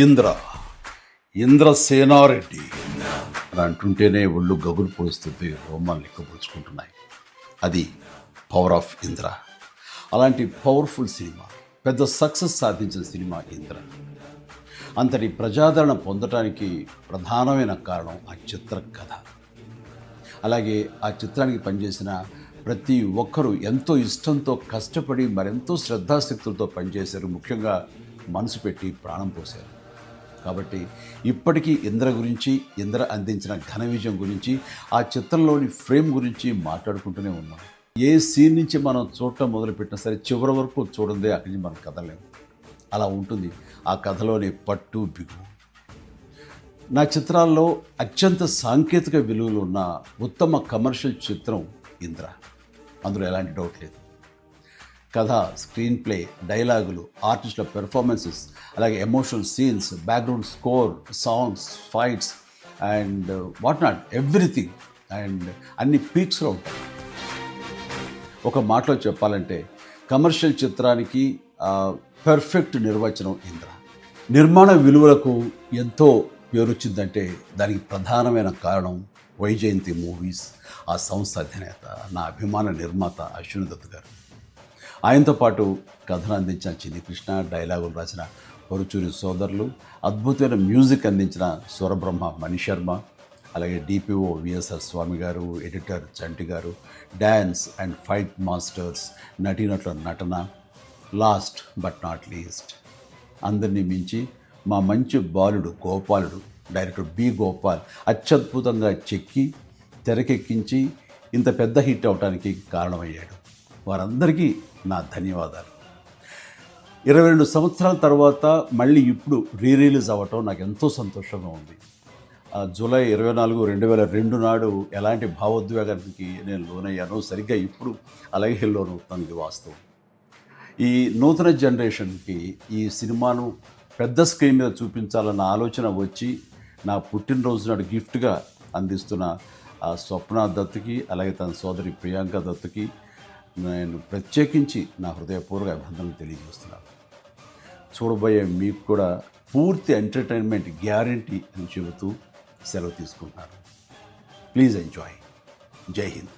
ఇంద్ర ఇంద్రసేనారెడ్డి అని అంటుంటేనే ఒళ్ళు గగులు పొడుస్తుంది, రోమాలు లెక్కపుచ్చుకుంటున్నాయి. అది పవర్ ఆఫ్ ఇంద్ర. అలాంటి పవర్ఫుల్ సినిమా, పెద్ద సక్సెస్ సాధించిన సినిమా ఇంద్ర. అంతటి ప్రజాదరణ పొందటానికి ప్రధానమైన కారణం ఆ చిత్ర కథ. అలాగే ఆ చిత్రానికి పనిచేసిన ప్రతి ఒక్కరూ ఎంతో ఇష్టంతో కష్టపడి మరెంతో శ్రద్ధాశక్తులతో పనిచేశారు. ముఖ్యంగా మనసు పెట్టి ప్రాణం పోశారు. కాబట్టి ఇప్పటికీ ఇంద్ర గురించి, ఇంద్ర అందించిన ఘన విజయం గురించి, ఆ చిత్రంలోని ఫ్రేమ్ గురించి మాట్లాడుకుంటూనే ఉన్నాం. ఏ సీన్ నుంచి మనం చూడటం మొదలుపెట్టినా సరే చివరి వరకు చూడందే అక్కడి నుంచి మనం కదలేము. అలా ఉంటుంది ఆ కథలోని పట్టు బిగు. నా చిత్రాల్లో అత్యంత సాంకేతిక విలువలు ఉన్న ఉత్తమ కమర్షియల్ చిత్రం ఇంద్ర. అందులో ఎలాంటి డౌట్ లేదు. కథ, స్క్రీన్ ప్లే, డైలాగులు, ఆర్టిస్టుల పెర్ఫార్మెన్సెస్, అలాగే emotional scenes, background score, songs, fights and what not, everything. And అన్ని పీక్స్లో ఉంటాయి. ఒక మాటలో చెప్పాలంటే కమర్షియల్ చిత్రానికి పర్ఫెక్ట్ నిర్వచనం ఇంద్ర. నిర్మాణ విలువలకు ఎంతో పేరొచ్చిందంటే దానికి ప్రధానమైన కారణం వైజయంతి మూవీస్, ఆ సంస్థ అధినేత, నా అభిమాన నిర్మాత అశ్విని దత్ గారు. ఆయనతో పాటు కథను అందించిన చిన్ని కృష్ణ, డైలాగులు రాసిన పరుచూరి సోదరులు, అద్భుతమైన మ్యూజిక్ అందించిన స్వరబ్రహ్మ మణిశర్మ, అలాగే డిపిఓ విఎస్ఆర్ స్వామి గారు, ఎడిటర్ చంటి గారు, డ్యాన్స్ అండ్ ఫైట్ మాస్టర్స్, నటీనటుల నటన, లాస్ట్ బట్ నాట్ లీస్ట్ అందరినీ మించి మా మంచి బాలుడు గోపాలుడు, డైరెక్టర్ బి గోపాల్ అత్యద్భుతంగా చెక్కి తెరకెక్కించి ఇంత పెద్ద హిట్ అవడానికి కారణమయ్యాడు. వారందరికీ నా ధన్యవాదాలు. 22 సంవత్సరాల తర్వాత మళ్ళీ ఇప్పుడు రిలీజ్ అవ్వటం నాకు ఎంతో సంతోషంగా ఉంది. జూలై 24, 2002 నాడు ఎలాంటి భావోద్వేగానికి నేను లోనయ్యానో సరిగ్గా ఇప్పుడు అలాగే లోనవుతాను. ఇది వాస్తవం. ఈ నూతన జనరేషన్కి ఈ సినిమాను పెద్ద స్క్రీన్ మీద చూపించాలన్న ఆలోచన వచ్చి నా పుట్టినరోజు నాడు గిఫ్ట్గా అందిస్తున్న స్వప్న దత్తుకి, అలాగే తన సోదరి ప్రియాంక దత్తుకి నేను ప్రత్యేకించి నా హృదయపూర్వక అభినందనలు తెలియజేస్తున్నాను. చూడబోయే మీకు కూడా పూర్తి ఎంటర్టైన్మెంట్ గ్యారంటీ అని చెబుతూ సెలవు తీసుకుంటున్నాను. Please enjoy. జై హింద్.